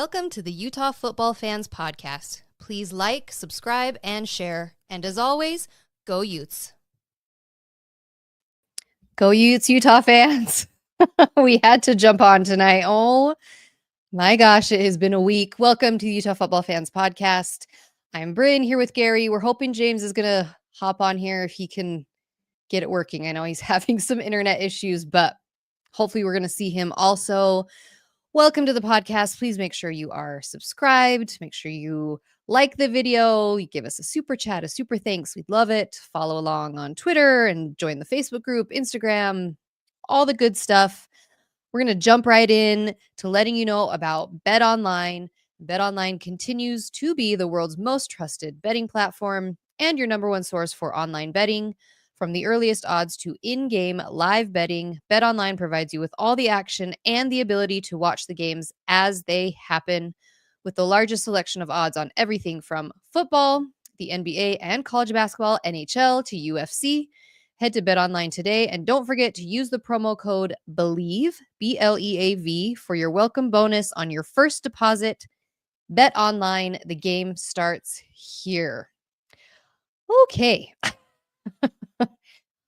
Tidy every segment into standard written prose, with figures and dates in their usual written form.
Welcome to the Utah Football Fans Podcast. Please like, subscribe, and share. And as always, go Utes. Go Utes, Utah fans. We had to jump on tonight. Oh my gosh, it has been a week. Welcome to the Utah Football Fans Podcast. I'm Bryn here with Gary. We're hoping James is going to hop on here if he can get it working. I know he's having some internet issues, but hopefully we're going to see him also. Welcome to the podcast. Please make sure you are subscribed. Make sure you like the video. You give us a super chat, a super thanks. We'd love it. Follow along on Twitter and join the Facebook group, Instagram, all the good stuff. We're going to jump right in to letting you know about BetOnline. BetOnline continues to be the world's most trusted betting platform and your number one source for online betting. From the earliest odds to in-game live betting, BetOnline provides you with all the action and the ability to watch the games as they happen. With the largest selection of odds on everything from football, the NBA and college basketball, NHL to UFC, head to BetOnline today and don't forget to use the promo code BELIEVE, B-L-E-A-V, for your welcome bonus on your first deposit. BetOnline, the game starts here. Okay.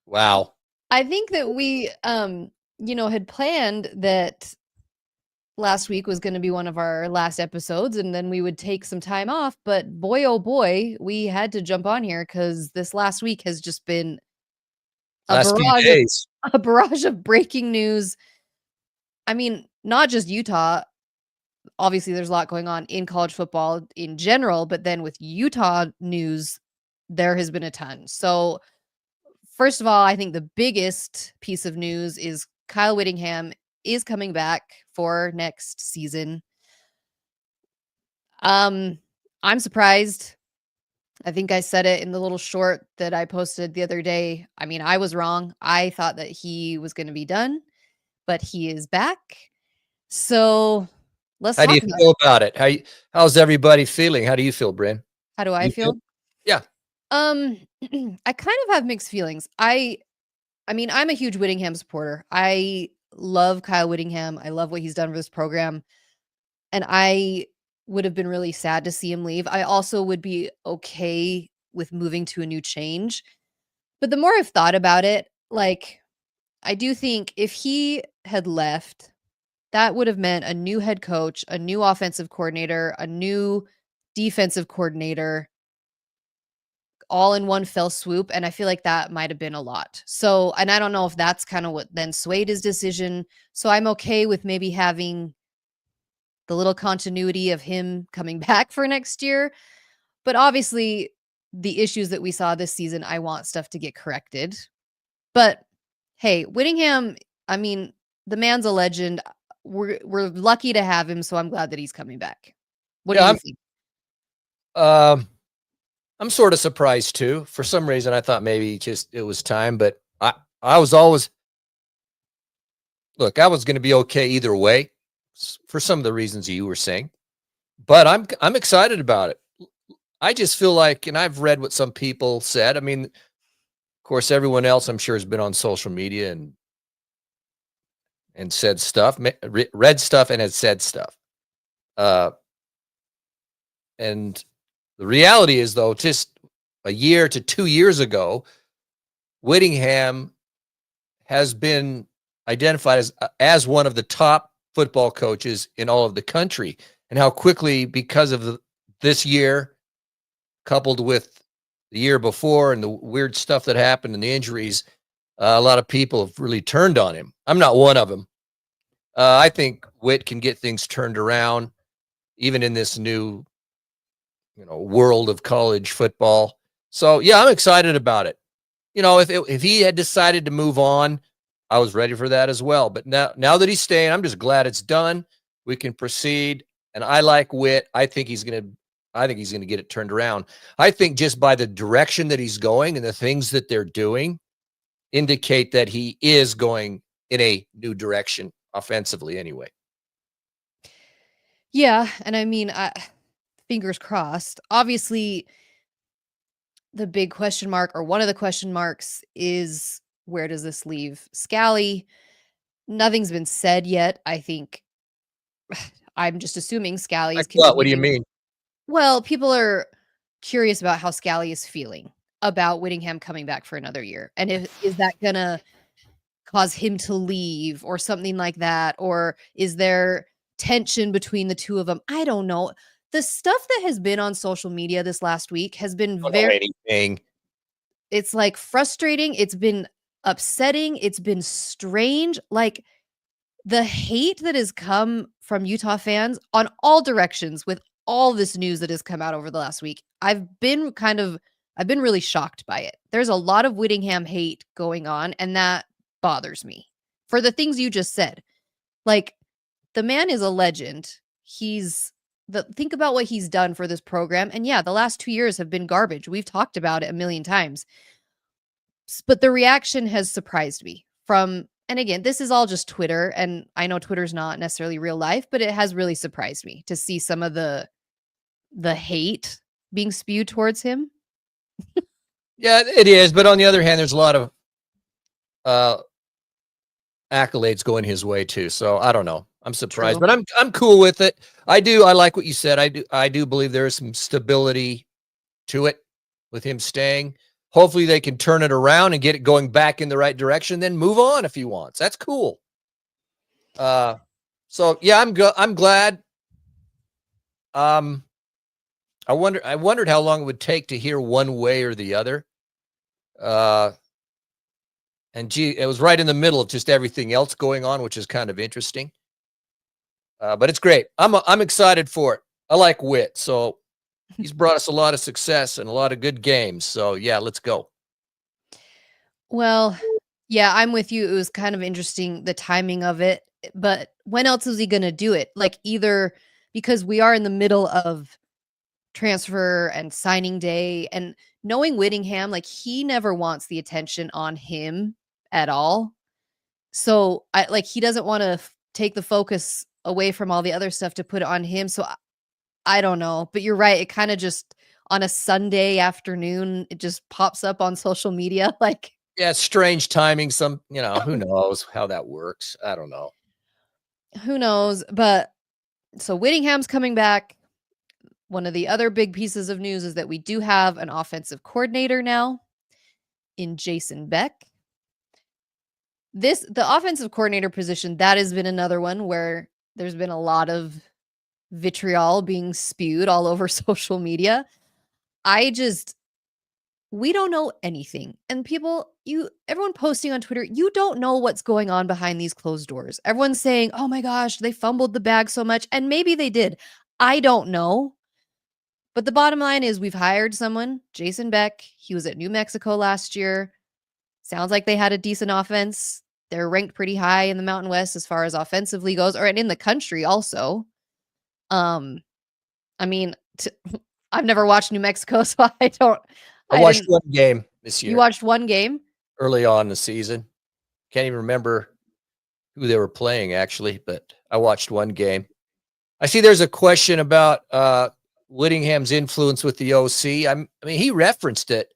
Wow. I think that we, had planned that last week was going to be one of our last episodes and then we would take some time off. But boy, oh boy, we had to jump on here because this last week has just been a barrage of breaking news. I mean, not just Utah. Obviously, there's a lot going on in college football in general, but then with Utah news, there has been a ton. So first of all, I think the biggest piece of news is Kyle Whittingham is coming back for next season. I'm surprised. I think I said it in the little short that I posted the other day. I mean, I was wrong. I thought that he was going to be done, but he is back. So let's How do you feel about it? How's everybody feeling? How do you feel, Bryn? How do I feel? Yeah. I kind of have mixed feelings. I mean, I'm a huge Whittingham supporter. I love Kyle Whittingham. I love what he's done for this program. And I would have been really sad to see him leave. I also would be okay with moving to a new change. But the more I've thought about it, like, I do think if he had left, that would have meant a new head coach, a new offensive coordinator, a new defensive coordinator, all in one fell swoop. And I feel like that might have been a lot. So, and I don't know if that's kind of what then swayed his decision. So I'm okay with maybe having the little continuity of him coming back for next year. But obviously the issues that we saw this season, I want stuff to get corrected. But hey, Whittingham, I mean, the man's a legend. We're lucky to have him. So I'm glad that he's coming back. What do you think? I'm sort of surprised too. For some reason, I thought maybe just it was time, but I was always I was going to be okay either way for some of the reasons you were saying. But I'm excited about it. I just feel like, and I've read what some people said. I mean, of course, everyone else I'm sure has been on social media and said stuff, read stuff, and has said stuff. And the reality is, though, just a year to 2 years ago, Whittingham has been identified as one of the top football coaches in all of the country. And how quickly, because of this year, coupled with the year before and the weird stuff that happened and the injuries, a lot of people have really turned on him. I'm not one of them. I think Whitt can get things turned around, even in this new world of college football. So yeah, I'm excited about it. If he had decided to move on, I was ready for that as well. But now that he's staying, I'm just glad it's done. We can proceed. And I like Whitt. I think he's going to get it turned around. I think just by the direction that he's going and the things that they're doing indicate that he is going in a new direction offensively anyway. Yeah. And I mean, fingers crossed. Obviously, the big question mark, or one of the question marks, is where does this leave Scally? Nothing's been said yet. I think I'm just assuming Scally is Like what? What do you continuing. mean? Well, people are curious about how Scally is feeling about Whittingham coming back for another year. And is that going to cause him to leave or something like that? Or is there tension between the two of them? I don't know. The stuff that has been on social media this last week has been I don't know very, anything. it's like frustrating. It's been upsetting. It's been strange. Like the hate that has come from Utah fans on all directions with all this news that has come out over the last week. I've been really shocked by it. There's a lot of Whittingham hate going on, and that bothers me for the things you just said. Like, the man is a legend. Think about what he's done for this program. And yeah, the last 2 years have been garbage. We've talked about it a million times. But the reaction has surprised me and again, this is all just Twitter, and I know Twitter's not necessarily real life, but it has really surprised me to see some of the hate being spewed towards him. Yeah, it is. But on the other hand, there's a lot of accolades going his way too. So I don't know. I'm surprised, True. but I'm cool with it. I like what you said. I do believe there is some stability to it with him staying. Hopefully they can turn it around and get it going back in the right direction, then move on if he wants. That's cool. So yeah, I'm glad. I wondered how long it would take to hear one way or the other. And gee, it was right in the middle of just everything else going on, which is kind of interesting. But it's great. I'm excited for it. I like Whitt, so he's brought us a lot of success and a lot of good games. So yeah, let's go. Well, yeah, I'm with you. It was kind of interesting, the timing of it. But when else is he going to do it? Like, either because we are in the middle of transfer and signing day, and knowing Whittingham, like, he never wants the attention on him at all. So he doesn't want to take the focus away from all the other stuff to put it on him. So I don't know, but you're right. It kind of just on a Sunday afternoon, it just pops up on social media. Like, Yeah, strange timing. Who knows how that works? I don't know. who knows? But so Whittingham's coming back. One of the other big pieces of news is that we do have an offensive coordinator now in Jason Beck. The offensive coordinator position, that has been another one where there's been a lot of vitriol being spewed all over social media. We don't know anything. And everyone posting on Twitter, you don't know what's going on behind these closed doors. Everyone's saying, oh my gosh, they fumbled the bag so much. And maybe they did. I don't know. But the bottom line is we've hired someone, Jason Beck. He was at New Mexico last year. Sounds like they had a decent offense. They're ranked pretty high in the Mountain West as far as offensively goes, or in the country also. I mean, I've never watched New Mexico, so I don't. I watched one game this year. You watched one game? Early on in the season. Can't even remember who they were playing, actually, but I watched one game. I see there's a question about Whittingham's influence with the OC. I mean, he referenced it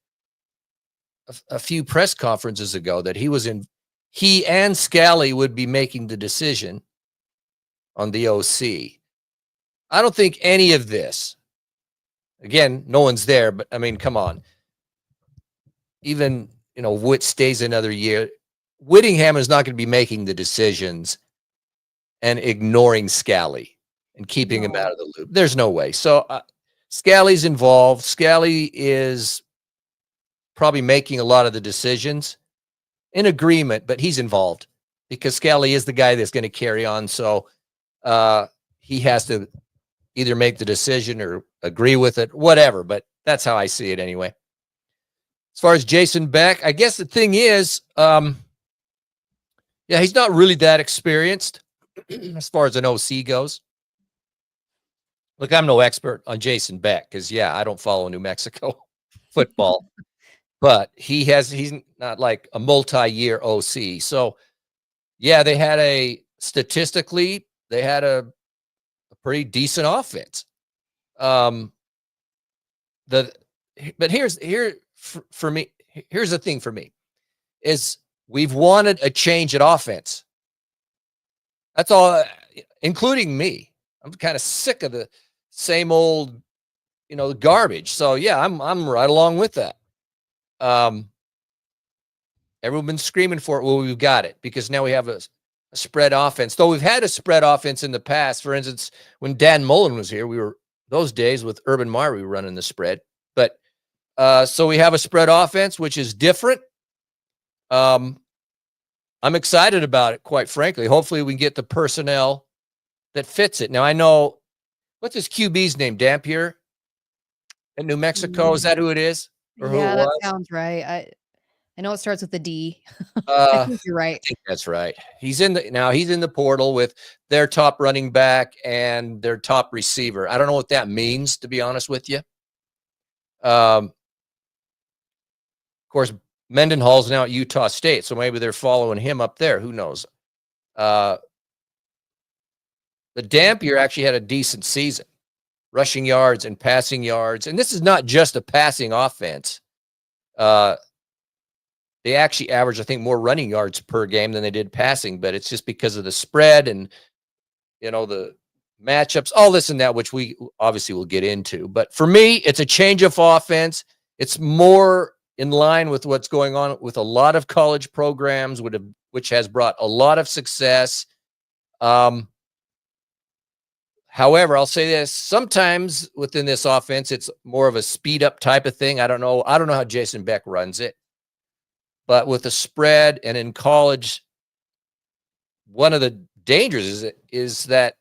a few press conferences ago that he and Scally would be making the decision on the OC. I don't think any of this, again, no one's there, but I mean, come on. Even, Whitt stays another year. Whittingham is not going to be making the decisions and ignoring Scally and keeping him out of the loop. There's no way. So Scally's involved. Scally is probably making a lot of the decisions in agreement, but he's involved because Scally is the guy that's going to carry on. So he has to either make the decision or agree with it, whatever. But that's how I see it anyway. As far as Jason Beck, I guess the thing is, he's not really that experienced as far as an OC goes. Look, I'm no expert on Jason Beck because, I don't follow New Mexico football, but he's not like a multi-year OC. So, statistically, they had a pretty decent offense. But here's the thing for me is we've wanted a change at offense. That's all, including me. I'm kind of sick of the same old, garbage. So yeah, I'm right along with that. Everyone's been screaming for it. Well, we've got it because now we have a spread offense. Though we've had a spread offense in the past. For instance, when Dan Mullen was here, we were those days with Urban Meyer, we were running the spread. But so we have a spread offense, which is different. I'm excited about it, quite frankly. Hopefully we can get the personnel that fits it. Now I know, what's his QB's name? Dampier in New Mexico. Is that who it is? Or who it Yeah, that was? sounds right. I know it starts with a D. I I think you're right. think that's right. He's in the portal with their top running back and their top receiver. I don't know what that means, to be honest with you. Of course, Mendenhall's now at Utah State, so maybe they're following him up there. Who knows? The Dampier actually had a decent season, rushing yards and passing yards. And this is not just a passing offense. They actually averaged, I think, more running yards per game than they did passing, but it's just because of the spread and, the matchups, all this and that, which we obviously will get into. But for me, it's a change of offense. It's more in line with what's going on with a lot of college programs, which has brought a lot of success. However, I'll say this, sometimes within this offense, it's more of a speed up type of thing. I don't know how Jason Beck runs it, but with the spread and in college, one of the dangers is that,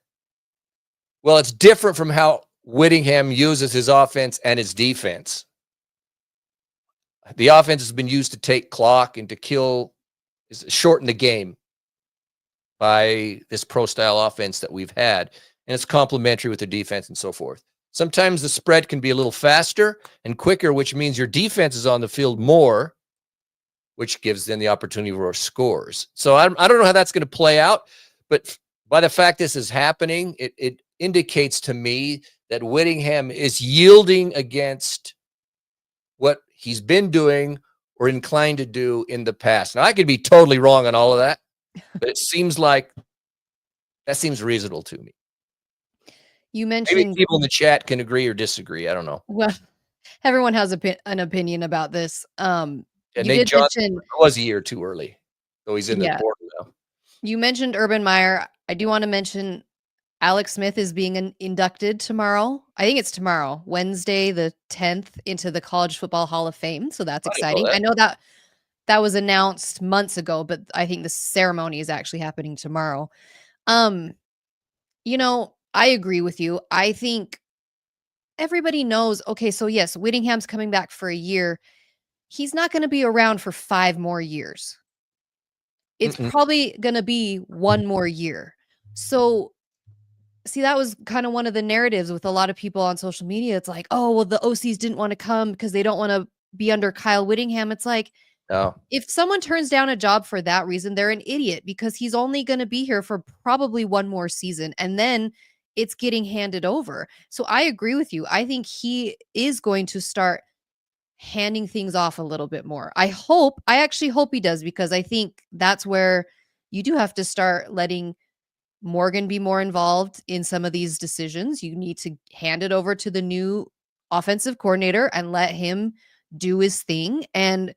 well, it's different from how Whittingham uses his offense and his defense. The offense has been used to take clock and to shorten the game by this pro-style offense that we've had. And it's complementary with the defense and so forth. Sometimes the spread can be a little faster and quicker, which means your defense is on the field more, which gives them the opportunity for scores. So I don't know how that's going to play out, but by the fact this is happening, it indicates to me that Whittingham is yielding against what he's been doing or inclined to do in the past. Now, I could be totally wrong on all of that, but it seems like that seems reasonable to me. You Maybe mentioned, people in the chat can agree or disagree. I don't know. well, everyone has an opinion about this. And You Nate did Johnson mention, was a year too early, though he's in the yeah, portal now. you mentioned Urban Meyer. I do want to mention Alex Smith is being inducted tomorrow. I think it's tomorrow, Wednesday, the 10th, into the College Football Hall of Fame. So that's I didn't know exciting. that. I know that was announced months ago, but I think the ceremony is actually happening tomorrow. I agree with you. I think everybody knows, okay, so yes, Whittingham's coming back for a year. He's not going to be around for 5 more years. It's probably going to be 1 more year. So, see, that was kind of one of the narratives with a lot of people on social media. It's like, oh, well, the OCs didn't want to come because they don't want to be under Kyle Whittingham. It's like, No. if someone turns down a job for that reason, they're an idiot because he's only going to be here for probably 1 more season and then it's getting handed over. So I agree with you. I think he is going to start handing things off a little bit more. I actually hope he does, because I think that's where you do have to start letting Morgan be more involved in some of these decisions. You need to hand it over to the new offensive coordinator and let him do his thing. And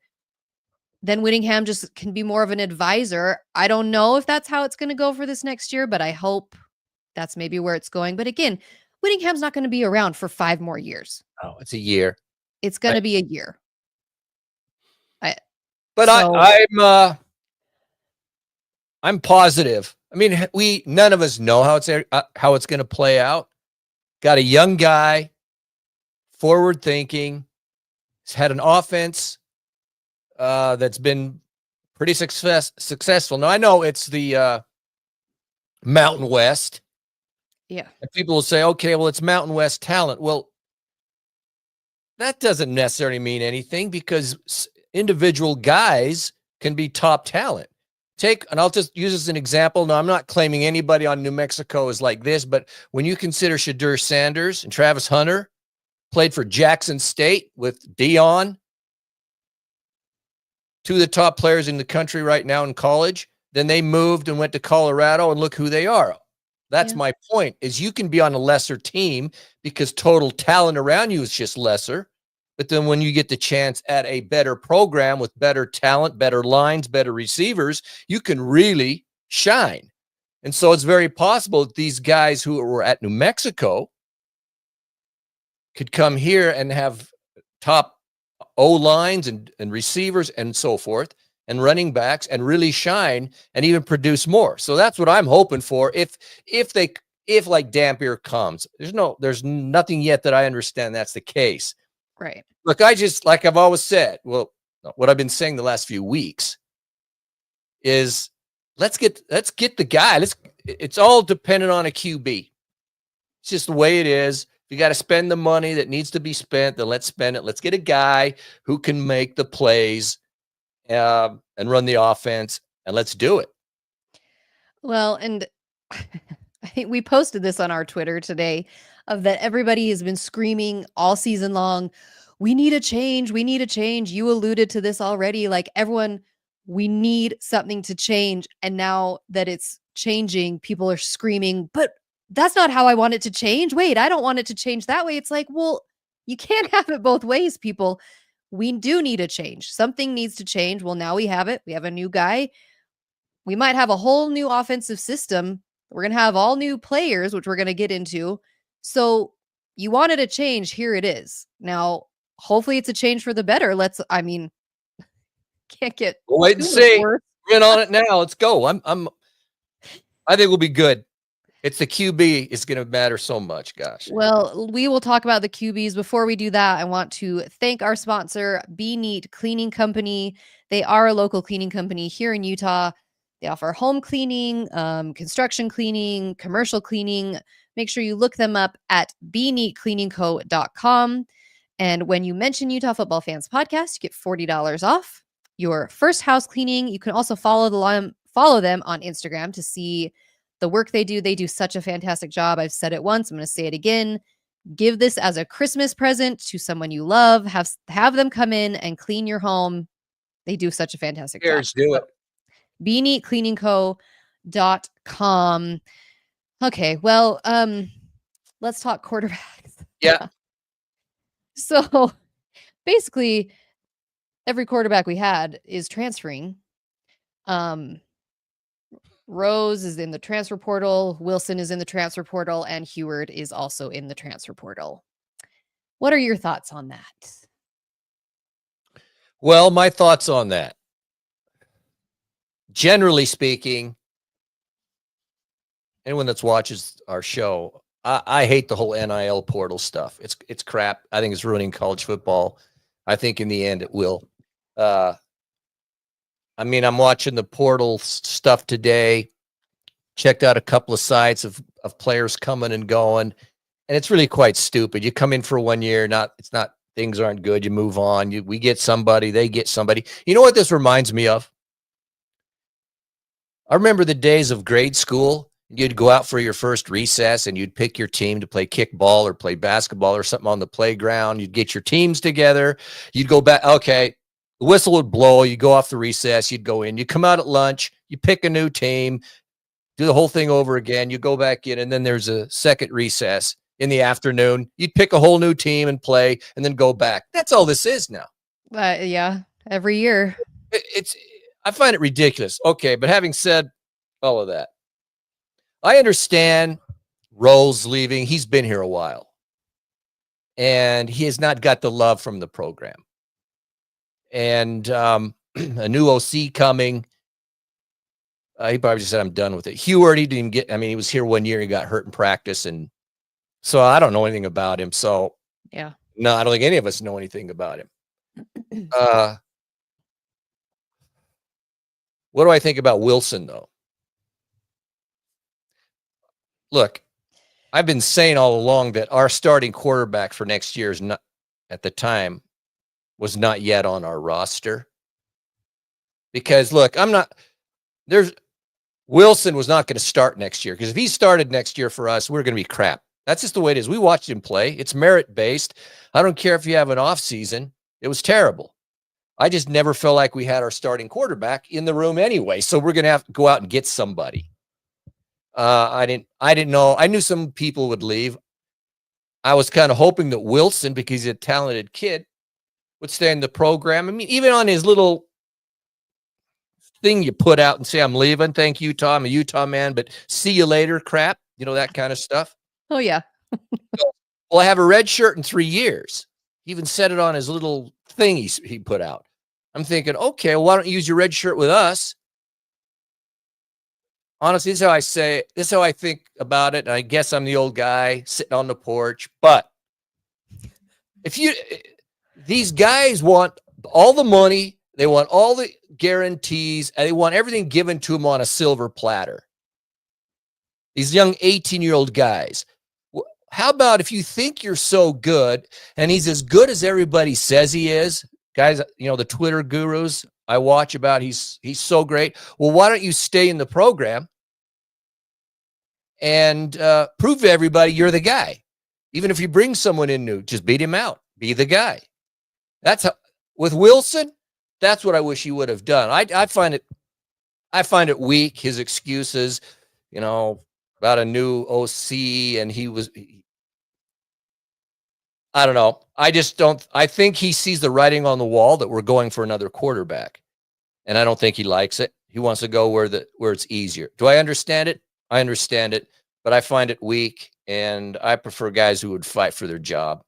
then Whittingham just can be more of an advisor. I don't know if that's how it's going to go for this next year, but I hope that's maybe where it's going. But again, Whittingham's not going to be around for 5 more years. Oh, it's a year. It's going to be a year. I'm positive. I mean, none of us know how it's going to play out. Got a young guy, forward thinking. He's had an offense that's been pretty successful. Now I know it's the Mountain West. Yeah. And people will say, okay, well, it's Mountain West talent. Well, that doesn't necessarily mean anything, because individual guys can be top talent. And I'll just use this as an example. Now, I'm not claiming anybody on New Mexico is like this, but when you consider Shadur Sanders and Travis Hunter played for Jackson State with Dion, 2 of the top players in the country right now in college, then they moved and went to Colorado, and look who they are. That's Yeah. my point, is you can be on a lesser team because total talent around you is just lesser. But then when you get the chance at a better program with better talent, better lines, better receivers, you can really shine. And so it's very possible that these guys who were at New Mexico could come here and have top O-lines and receivers and so forth and running backs and really shine and even produce more. So that's what I'm hoping for. If like Dampier comes, there's nothing yet that I understand that's the case. Right. Look, like I've always said, well, what I've been saying the last few weeks is let's get the guy. It's all dependent on a QB. It's just the way it is. If you got to spend the money that needs to be spent, then let's spend it. Let's get a guy who can make the plays and run the offense, and let's do it. Well, and I think we posted this on our Twitter today of that everybody has been screaming all season long, we need a change. We need a change. You alluded to this already. Like everyone, we need something to change. And now that it's changing, people are screaming, but that's not how I want it to change. Wait, I don't want it to change that way. It's like, well, you can't have it both ways, people. We do need a change. Something needs to change. Well, now we have it. We have a new guy. We might have a whole new offensive system. We're going to have all new players, which we're going to get into. So you wanted a change. Here it is. Now, hopefully it's a change for the better. Can't get We'll wait and too much see. worse. We're in on it now. Let's go. I think we'll be good. It's the QB is going to matter so much, gosh. Well, we will talk about the QBs. Before we do that, I want to thank our sponsor, Be Neat Cleaning Company. They are a local cleaning company here in Utah. They offer home cleaning, construction cleaning, commercial cleaning. Make sure you look them up at beneatcleaningco.com. And when you mention Utah Football Fans Podcast, you get $40 off your first house cleaning. You can also follow them on Instagram to see the work they do. They do such a fantastic job. I've said it once. I'm going to say it again. Give this as a Christmas present to someone you love. Have them come in and clean your home. They do such a fantastic job. Do it. beneatcleaningco.com. Okay, well, let's talk quarterbacks. Yeah. So basically, every quarterback we had is transferring. Rose is in the transfer portal, Wilson is in the transfer portal, and Heward is also in the transfer portal. What are your thoughts on that? Well, my thoughts on that. Generally speaking, anyone that watches our show, I hate the whole NIL portal stuff. It's crap. I think it's ruining college football. I think in the end it will. I'm watching the portal stuff today. Checked out a couple of sites of players coming and going, and it's really quite stupid. You come in for 1 year, things aren't good. You move on. We get somebody, they get somebody. You know what this reminds me of? I remember the days of grade school. You'd go out for your first recess and you'd pick your team to play kickball or play basketball or something on the playground. You'd get your teams together. You'd go back. Okay. The whistle would blow. You go off the recess. You'd go in. You come out at lunch. You pick a new team. Do the whole thing over again. You go back in, and then there's a second recess in the afternoon. You'd pick a whole new team and play, and then go back. That's all this is now. Yeah, every year. I find it ridiculous. Okay, but having said all of that, I understand Rose leaving. He's been here a while, and he has not got the love from the program. And a new OC coming. He probably just said, I'm done with it. Heward, he didn't get, he was here 1 year. He got hurt in practice. And so I don't know anything about him. So, yeah. No, I don't think any of us know anything about him. What do I think about Wilson, though? Look, I've been saying all along that our starting quarterback for next year is not, at the time, was not yet on our roster. Because, look, Wilson was not going to start next year, because if he started next year for us, we're going to be crap. That's just the way it is. We watched him play. It's merit-based. I don't care if you have an off season. It was terrible. I just never felt like we had our starting quarterback in the room anyway, so we're going to have to go out and get somebody. I didn't know. I knew some people would leave. I was kind of hoping that Wilson, because he's a talented kid, would stay in the program. I mean, even on his little thing you put out and say, I'm leaving. Thank you, Utah. I'm a Utah man, but see you later crap. You know, that kind of stuff. Oh, yeah. So, well, I have a red shirt in 3 years. He even said it on his little thing he put out. I'm thinking, okay, well, why don't you use your red shirt with us? Honestly, this is how I think about it. And I guess I'm the old guy sitting on the porch. But these guys want all the money, they want all the guarantees, and they want everything given to them on a silver platter. These young 18-year-old guys. How about if you think you're so good and he's as good as everybody says he is? Guys, the Twitter gurus I watch about, he's so great. Well, why don't you stay in the program and prove to everybody you're the guy? Even if you bring someone in new, just beat him out. Be the guy. That's how, with Wilson, that's what I wish he would have done. I find it weak, his excuses, about a new OC, and I don't know. I think he sees the writing on the wall that we're going for another quarterback. And I don't think he likes it. He wants to go where it's easier. Do I understand it? I understand it, but I find it weak, and I prefer guys who would fight for their job.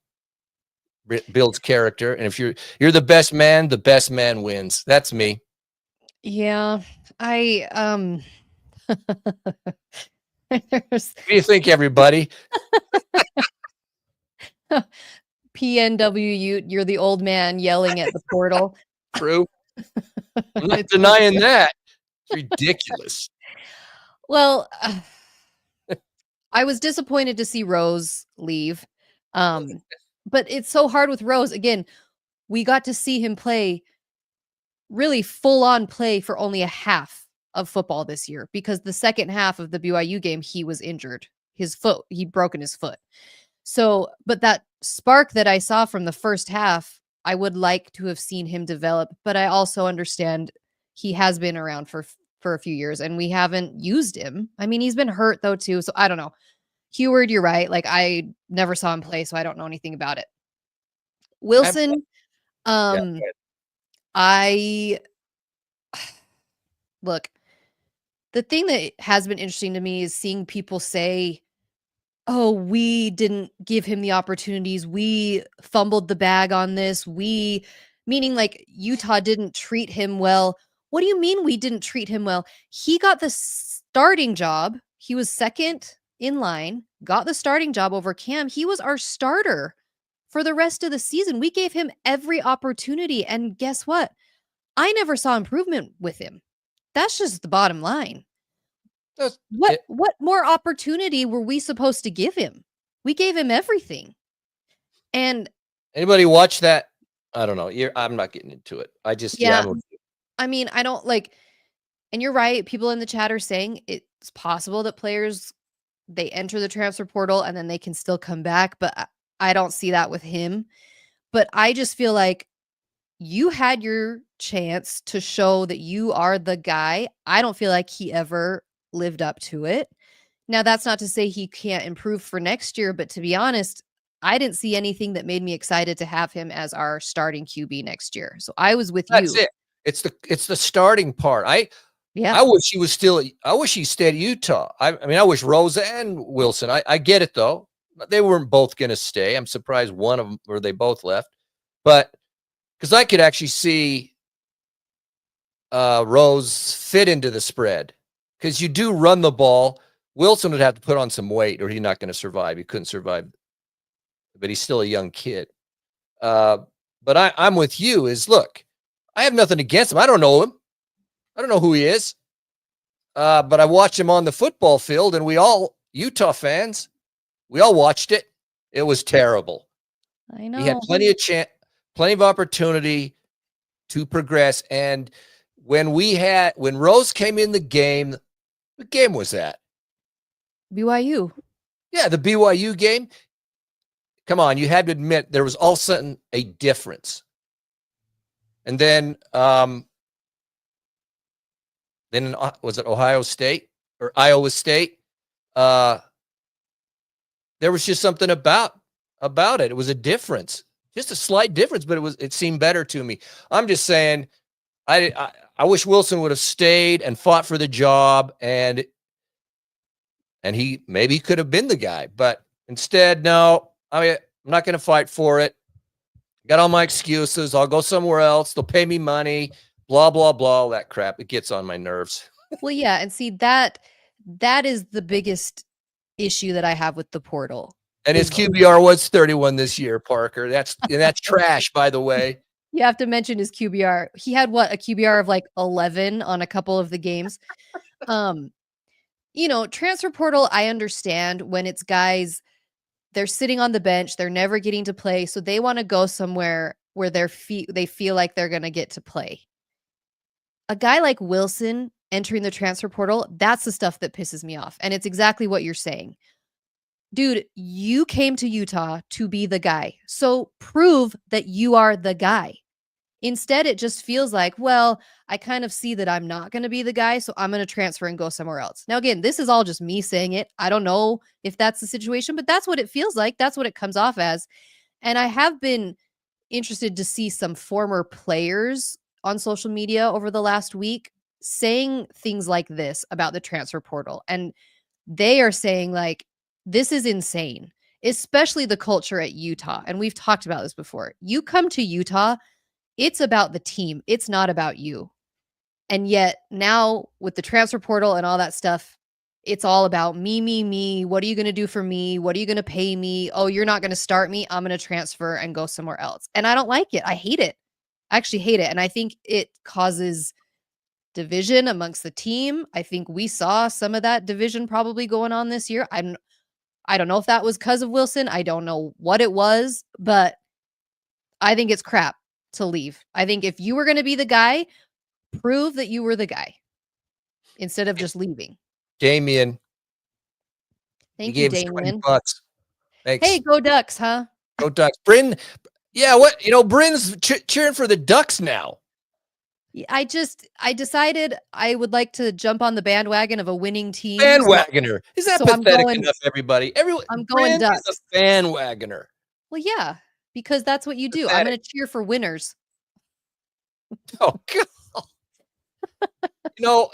Builds character, and if you're the best man wins. That's me. Yeah. What do you think, everybody? PNW, you're the old man yelling at the portal. True. I'm not denying that. It's ridiculous. Well, I was disappointed to see Rose leave. But it's so hard with Rose. Again, we got to see him play really full-on play for only a half of football this year, because the second half of the BYU game, he was injured. He'd broken his foot. So, but that spark that I saw from the first half, I would like to have seen him develop, but I also understand he has been around for a few years and we haven't used him. I mean, he's been hurt though too, so I don't know. Heward, you're right. Like, I never saw him play, so I don't know anything about it. Wilson, I look, the thing that has been interesting to me is seeing people say, oh, we didn't give him the opportunities. We fumbled the bag on this. Meaning like Utah didn't treat him well. What do you mean we didn't treat him well? He got the starting job. He was second in line, got the starting job over Cam. He was our starter for the rest of the season. We gave him every opportunity. And guess what? I never saw improvement with him. That's just the bottom line. What more opportunity were we supposed to give him? We gave him everything. And anybody watch that? I don't know. I'm not getting into it. I mean, I don't like, and you're right. People in the chat are saying it's possible that players, they enter the transfer portal and then they can still come back, but I don't see that with him. But I just feel like you had your chance to show that you are the guy. I don't feel like he ever lived up to it. Now, that's not to say he can't improve for next year, but to be honest, I didn't see anything that made me excited to have him as our starting QB next year. So I was with you. That's it. It's the starting part. I wish he stayed at Utah. I mean, I wish Rose and Wilson. I get it though. They weren't both going to stay. I'm surprised one of them, or they both left. But because I could actually see Rose fit into the spread, because you do run the ball. Wilson would have to put on some weight or he's not going to survive. He couldn't survive, but he's still a young kid. But I'm with you look, I have nothing against him. I don't know him. I don't know who he is. But I watched him on the football field, and we all, Utah fans, we all watched it. It was terrible. I know. He had plenty of opportunity to progress. And when Rose came in the game, what game was that? BYU. Yeah, the BYU game. Come on, you had to admit there was all of a sudden a difference. And then was it Ohio State or Iowa State? there was just something about it. It was a difference, just a slight difference, but it seemed better to me. I'm just saying, I wish Wilson would have stayed and fought for the job, and he maybe could have been the guy, but instead, no. I'm not going to fight for it. Got all my excuses. I'll go somewhere else. They'll pay me money. Blah blah blah. All that crap. It gets on my nerves. Well, yeah, and see that is the biggest issue that I have with the portal. And his QBR was 31 this year, Parker. That's trash, by the way. You have to mention his QBR. He had a QBR of like 11 on a couple of the games. Transfer portal, I understand when it's guys, they're sitting on the bench, they're never getting to play, so they want to go somewhere where they feel like they're going to get to play. A guy like Wilson entering the transfer portal, that's the stuff that pisses me off. And it's exactly what you're saying. Dude, you came to Utah to be the guy. So prove that you are the guy. Instead, it just feels like, well, I kind of see that I'm not going to be the guy, so I'm going to transfer and go somewhere else. Now, again, this is all just me saying it. I don't know if that's the situation, but that's what it feels like. That's what it comes off as. And I have been interested to see some former players on social media over the last week saying things like this about the transfer portal. And they are saying, like, this is insane, especially the culture at Utah. And we've talked about this before. You come to Utah, it's about the team. It's not about you. And yet now with the transfer portal and all that stuff, it's all about me, me, me. What are you going to do for me? What are you going to pay me? Oh, you're not going to start me. I'm going to transfer and go somewhere else. And I don't like it. I hate it. I actually hate it. And I think it causes division amongst the team. I think we saw some of that division probably going on this year. I don't know if that was because of Wilson. I don't know what it was, but I think it's crap to leave. I think if you were going to be the guy, prove that you were the guy instead of just leaving. Damien. Thank you, Damien. $20. Thanks. Hey, go Ducks, huh? Go Ducks. Bryn, yeah, what? Bryn's cheering for the Ducks now. I decided I would like to jump on the bandwagon of a winning team. Bandwagoner. Is that pathetic enough, everybody? I'm going Ducks. Is a bandwagoner. Well, yeah, because that's what you do. I'm going to cheer for winners. Oh, God.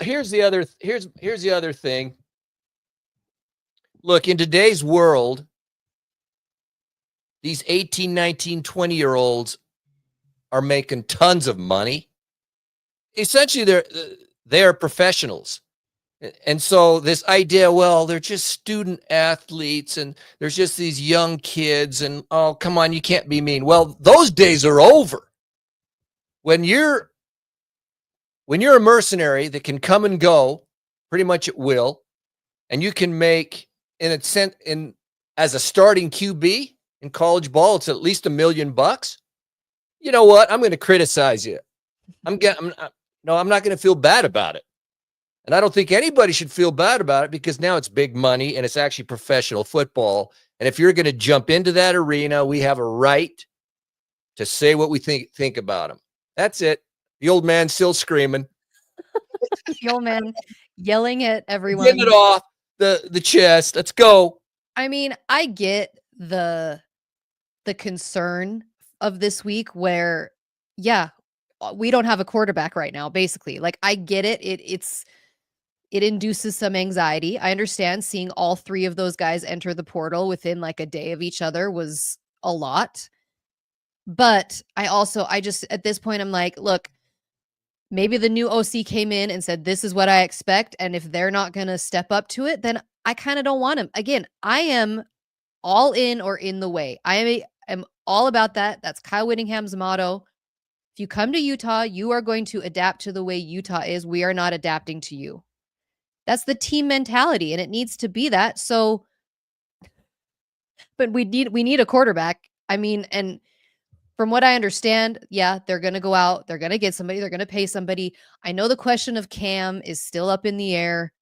Here's the other thing. Look, in today's world, these 18, 19, 20-year-olds are making tons of money. Essentially, they're professionals. And so this idea, well, they're just student athletes and there's just these young kids and, oh, come on, you can't be mean. Well, those days are over. When you're a mercenary that can come and go pretty much at will, and you can make, as a starting QB in college ball, it's at least $1 million. You know what? I'm going to criticize you. I'm not going to feel bad about it. And I don't think anybody should feel bad about it because now it's big money and it's actually professional football. And if you're going to jump into that arena, we have a right to say what we think about them. That's it. The old man still screaming. The old man yelling at everyone. Getting it off the chest. Let's go. I mean, I get the concern of this week where, yeah, we don't have a quarterback right now, basically. Like, I get it. It induces some anxiety. I understand seeing all three of those guys enter the portal within like a day of each other was a lot. But I just, at this point, I'm like, look, maybe the new OC came in and said, this is what I expect. And if they're not going to step up to it, then I kind of don't want him. Again, I am all in or in the way. I am all about that. That's Kyle Whittingham's motto. If you come to Utah, you are going to adapt to the way Utah is. We are not adapting to you. That's the team mentality, and it needs to be that. So, but we need a quarterback. I mean, and from what I understand, yeah, they're going to go out. They're going to get somebody. They're going to pay somebody. I know the question of Cam is still up in the air.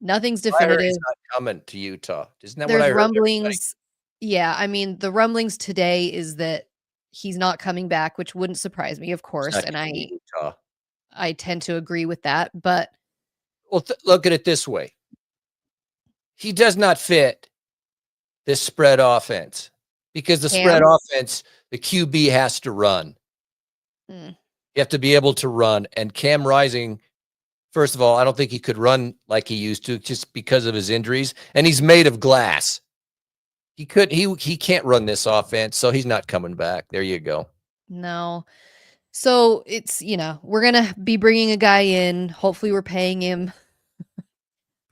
Nothing's definitive. He's not coming to Utah. Isn't that There's what I heard? rumblings. Yeah, I mean, the rumblings today is that he's not coming back, which wouldn't surprise me, of course. And I tend to agree with that. But well, look at it this way. he does not fit this spread offense because the spread Cam? offense, the QB has to run. Mm. You have to be able to run. And Cam Rising, first of all, I don't think he could run like he used to just because of his injuries. And he's made of glass. He can't run this offense, so he's not coming back. There you go. No. So it's, we're going to be bringing a guy in. Hopefully we're paying him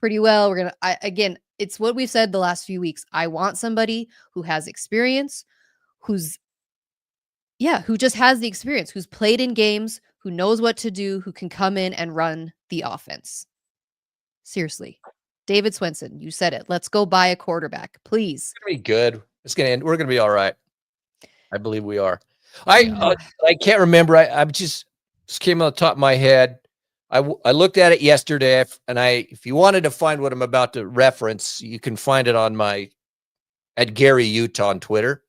pretty well. Again, it's what we've said the last few weeks. I want somebody who has experience, who just has the experience, who's played in games, who knows what to do, who can come in and run the offense. Seriously. David Swenson, you said it. Let's go buy a quarterback, please. It's going to be good. It's going to end. We're going to be all right. I believe we are. I can't remember. I just came on the top of my head. I looked at it yesterday, and if you wanted to find what I'm about to reference, you can find it at Gary Utah on Twitter.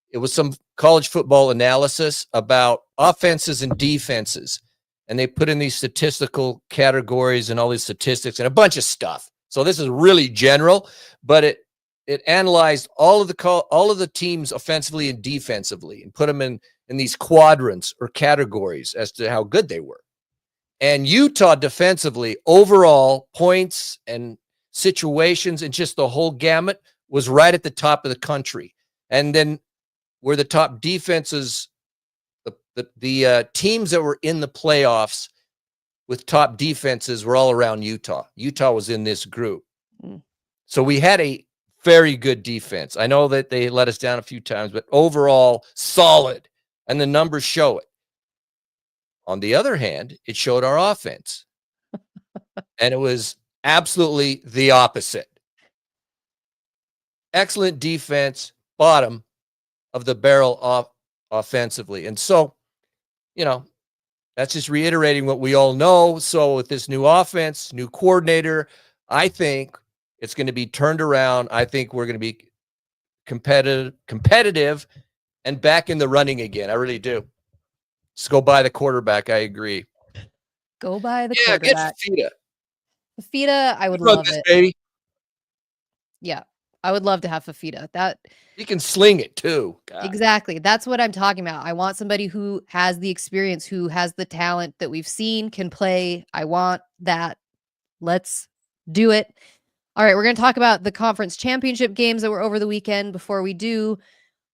It was some college football analysis about offenses and defenses, and they put in these statistical categories and all these statistics and a bunch of stuff. So this is really general, but it analyzed all of the teams offensively and defensively and put them in these quadrants or categories as to how good they were. And Utah defensively, overall points and situations and just the whole gamut was right at the top of the country. And then where the top defenses, the teams that were in the playoffs with top defenses were all around Utah. Utah was in this group. So we had a very good defense. I know that they let us down a few times, but overall solid. And the numbers show it. On the other hand, it showed our offense. And it was absolutely the opposite. Excellent defense, bottom of the barrel offensively. And so, that's just reiterating what we all know. So with this new offense, new coordinator, I think it's going to be turned around. I think we're going to be competitive and back in the running again. I really do. Just go buy the quarterback. I agree. Go buy the quarterback. Get Fafita, I would love it. Baby. Yeah, I would love to have Fafita. That he can sling it too. God. Exactly. That's what I'm talking about. I want somebody who has the experience, who has the talent that we've seen, can play. I want that. Let's do it. All right, we're going to talk about the conference championship games that were over the weekend. Before we do,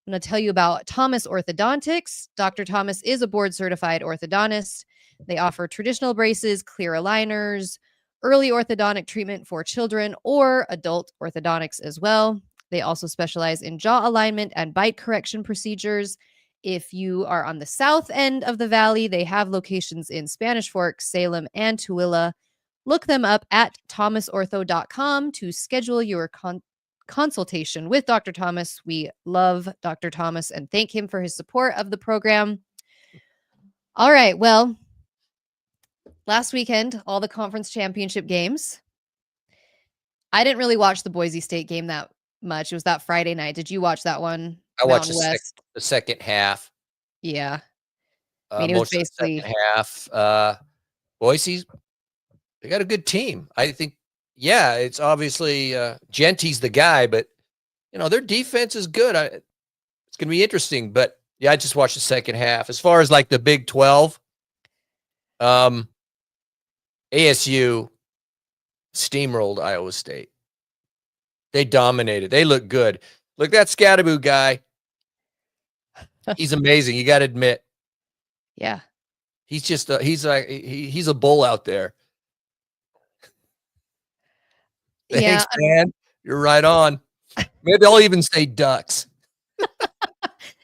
I'm going to tell you about Thomas Orthodontics. Dr. Thomas is a board-certified orthodontist. They offer traditional braces, clear aligners, early orthodontic treatment for children, or adult orthodontics as well. They also specialize in jaw alignment and bite correction procedures. If you are on the south end of the valley, they have locations in Spanish Fork, Salem, and Tooele. Look them up at thomasortho.com to schedule your consultation with Dr. Thomas. We love Dr. Thomas and thank him for his support of the program. All right, well, last weekend, all the conference championship games. I didn't really watch the Boise State game that much. It was that Friday night. Did you watch that one? I watched the second half. Yeah. I mean, it was basically the second half. Boise, they got a good team. I think, it's obviously Genty's the guy, but their defense is good. It's going to be interesting, but I just watched the second half. As far as like the Big 12, ASU steamrolled Iowa State. They dominated. They look good. Look, that Scadaboo guy. He's amazing. You got to admit. Yeah. He's just he's a bull out there. Thanks, man. You're right on. Maybe I'll even say Ducks.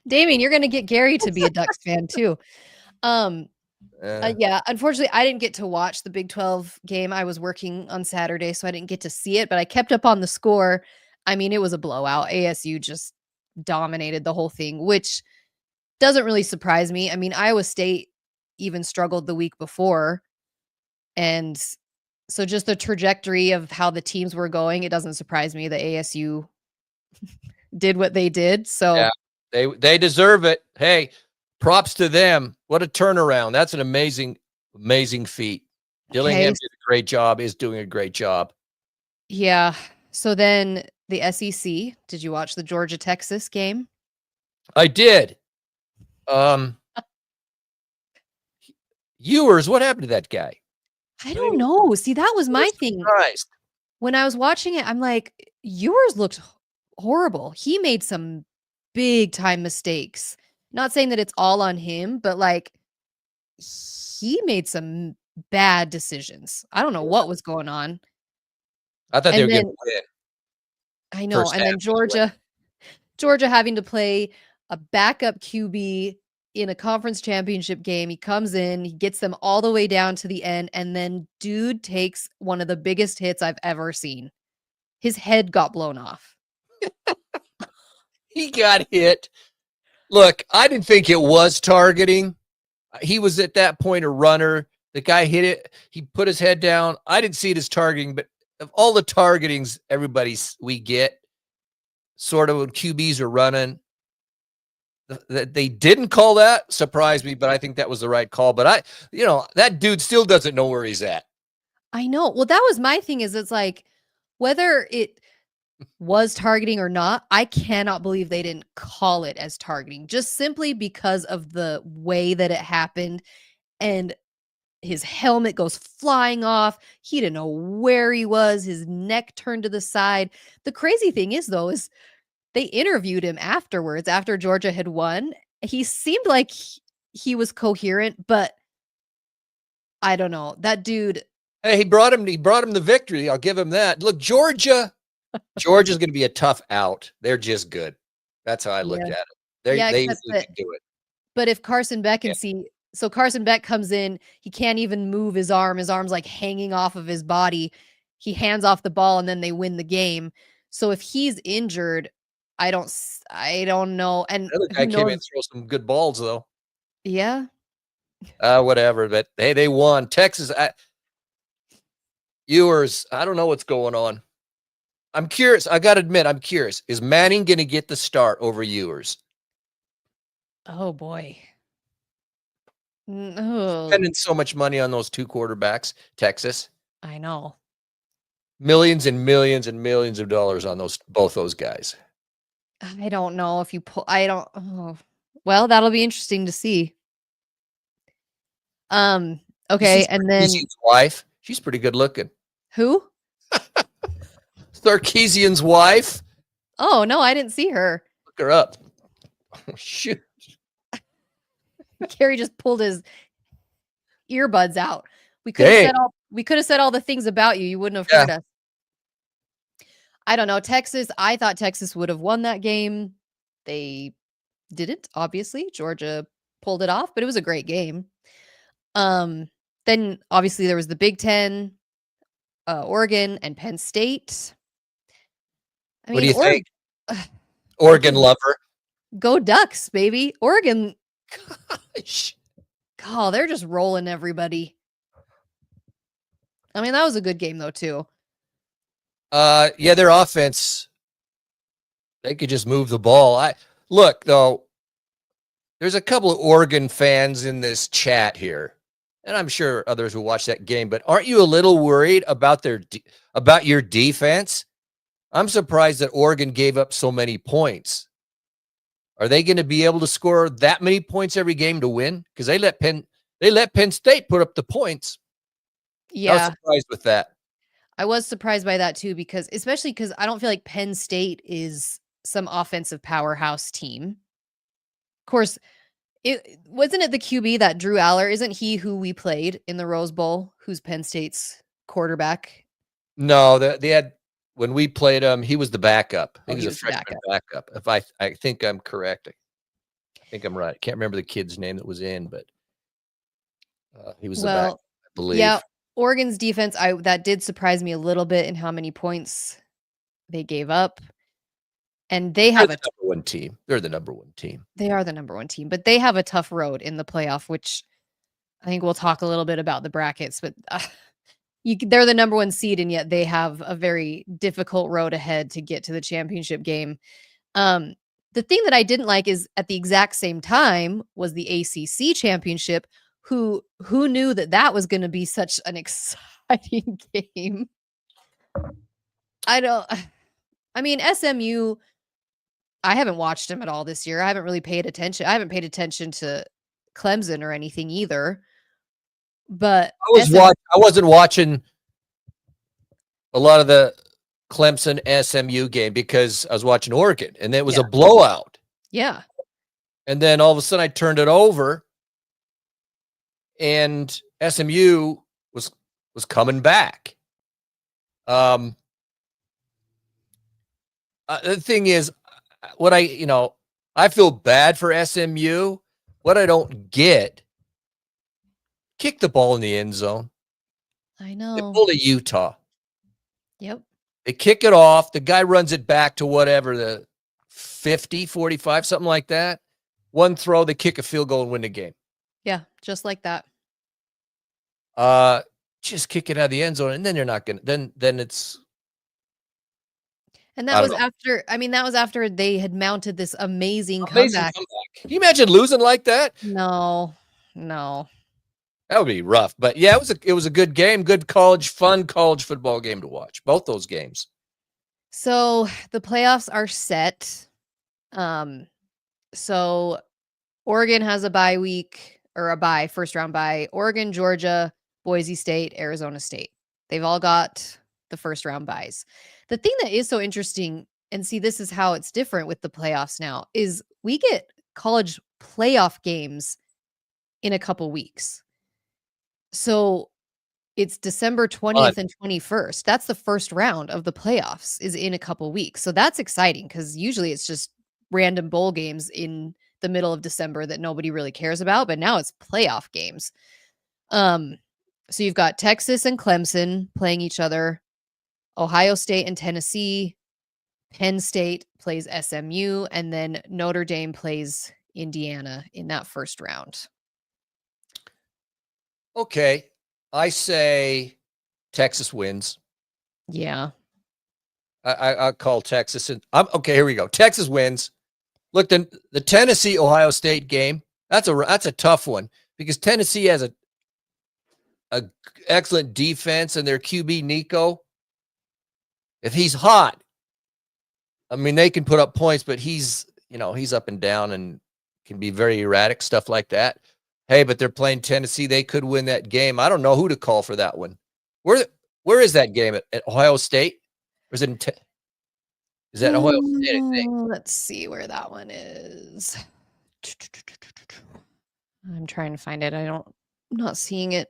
Damien, you're going to get Gary to be a Ducks fan too. Unfortunately, I didn't get to watch the Big 12 game. I was working on Saturday, so I didn't get to see it, but I kept up on the score. I mean, it was a blowout. ASU just dominated the whole thing, which doesn't really surprise me. I mean, Iowa State even struggled the week before. And so just the trajectory of how the teams were going, it doesn't surprise me that ASU did what they did. So they deserve it. Hey, props to them. What a turnaround. That's an amazing feat. Dillingham did a great job, is doing a great job. Yeah. So then the SEC, did you watch the Georgia-Texas game? I did. Ewers, what happened to that guy? I don't know. See, that was my thing. Surprised. When I was watching it, I'm like, Ewers looked horrible. He made some big time mistakes. Not saying that it's all on him, but like he made some bad decisions. I don't know what was going on. I thought they And were going then to win. I know, First and half then anyway. Georgia having to play a backup QB in a conference championship game. He comes in, he gets them all the way down to the end, and then dude takes one of the biggest hits I've ever seen. His head got blown off. He got hit. Look, I didn't think it was targeting. He was at that point a runner. The guy hit it. He put his head down. I didn't see it as targeting, but of all the targetings we get, sort of when QBs are running, that they didn't call that surprised me, but I think that was the right call. But that dude still doesn't know where he's at. I know. Well, that was my thing is it's like whether it was targeting or not, I cannot believe they didn't call it as targeting just simply because of the way that it happened and his helmet goes flying off. He didn't know where he was. His neck turned to the side. The crazy thing is though is they interviewed him afterwards after Georgia had won. He seemed like he was coherent, but I don't know. That dude. Hey, he brought him the victory. I'll give him that. Look, Georgia's going to be a tough out. They're just good. That's how I looked at it. They easily can do it. But if Carson Beck can see, so Carson Beck comes in, he can't even move his arm. His arm's like hanging off of his body. He hands off the ball and then they win the game. So if he's injured, I don't know. And the other guy came in and throw some good balls though. Yeah. Whatever. But hey, they won. Texas. Ewers, I don't know what's going on. I'm curious. I got to admit, I'm curious. Is Manning going to get the start over Ewers? Oh, boy. Spending so much money on those two quarterbacks, Texas. I know. Millions and millions and millions of dollars on both those guys. I don't know if you pull. Well, that'll be interesting to see. Okay, and then Sarkeesian's wife. She's pretty good looking. Who? Sarkeesian's wife. Oh no, I didn't see her. Look her up. Oh, shoot. Carrie just pulled his earbuds out. We could have said all the things about you. You wouldn't have heard us. I don't know. Texas, I thought Texas would have won that game. They didn't, obviously. Georgia pulled it off, but it was a great game. Then obviously there was the Big Ten, Oregon and Penn State. What do you think? Oregon lover. Go Ducks, baby. Oregon. Gosh. God, they're just rolling everybody. I mean, that was a good game though, too. Yeah, their offense, they could just move the ball. Look, though, there's a couple of Oregon fans in this chat here, and I'm sure others will watch that game, but aren't you a little worried about about your defense? I'm surprised that Oregon gave up so many points. Are they going to be able to score that many points every game to win? Because they let Penn State put up the points. Yeah. I was surprised with that. I was surprised by that too, especially because I don't feel like Penn State is some offensive powerhouse team. Of course, wasn't it the QB that Drew Aller? Isn't he who we played in the Rose Bowl? Who's Penn State's quarterback? No, they had when we played him. He was the backup. He was a freshman backup. If I think I'm correct. I think I'm right. I can't remember the kid's name that was in, but he was the backup, I believe. Yeah, Oregon's defense, that did surprise me a little bit in how many points they gave up. And they have the number one team. They're the number one team. They are the number one team, but they have a tough road in the playoff, which I think we'll talk a little bit about the brackets, but they're the number one seed, and yet they have a very difficult road ahead to get to the championship game. The thing that I didn't like is at the exact same time was the ACC championship. Who knew that was going to be such an exciting game? I don't. I mean, SMU. I haven't watched them at all this year. I haven't really paid attention. I haven't paid attention to Clemson or anything either. But I wasn't watching a lot of the Clemson SMU game because I was watching Oregon, and it was a blowout. Yeah. And then all of a sudden, I turned it over, and SMU was coming back. The thing is, I feel bad for SMU. What I don't get, kick the ball in the end zone. I know. They pulled a Utah. Yep. They kick it off. The guy runs it back to whatever, the 50, 45, something like that. One throw, they kick a field goal and win the game. Yeah, just like that. Just kick it out of the end zone, and then they're not going to, then it's. And that was after, that was after they had mounted this amazing comeback. Can you imagine losing like that? No. That would be rough. But yeah, it was a good game, good fun college football game to watch. Both those games. So the playoffs are set. So Oregon has a bye week or a first round bye. Oregon, Georgia, Boise State, Arizona State. They've all got the first round byes. The thing that is so interesting, and see, this is how it's different with the playoffs now, is we get college playoff games in a couple weeks. So it's December 20th and 21st. That's the first round of the playoffs is in a couple weeks. So that's exciting because usually it's just random bowl games in the middle of December that nobody really cares about, but now it's playoff games. So you've got Texas and Clemson playing each other, Ohio State and Tennessee, Penn State plays SMU, and then Notre Dame plays Indiana in that first round. Okay. I say Texas wins. Yeah. I call Texas. Okay, here we go. Texas wins. Look, the Tennessee Ohio State game, that's a tough one because Tennessee has a excellent defense and their QB Nico. If he's hot, they can put up points, but he's up and down and can be very erratic, stuff like that. Hey, but they're playing Tennessee. They could win that game. I don't know who to call for that one. Where is that game? At Ohio State? Or is it is that Ohio State, I think? Let's see where that one is. I'm trying to find it. I'm not seeing it.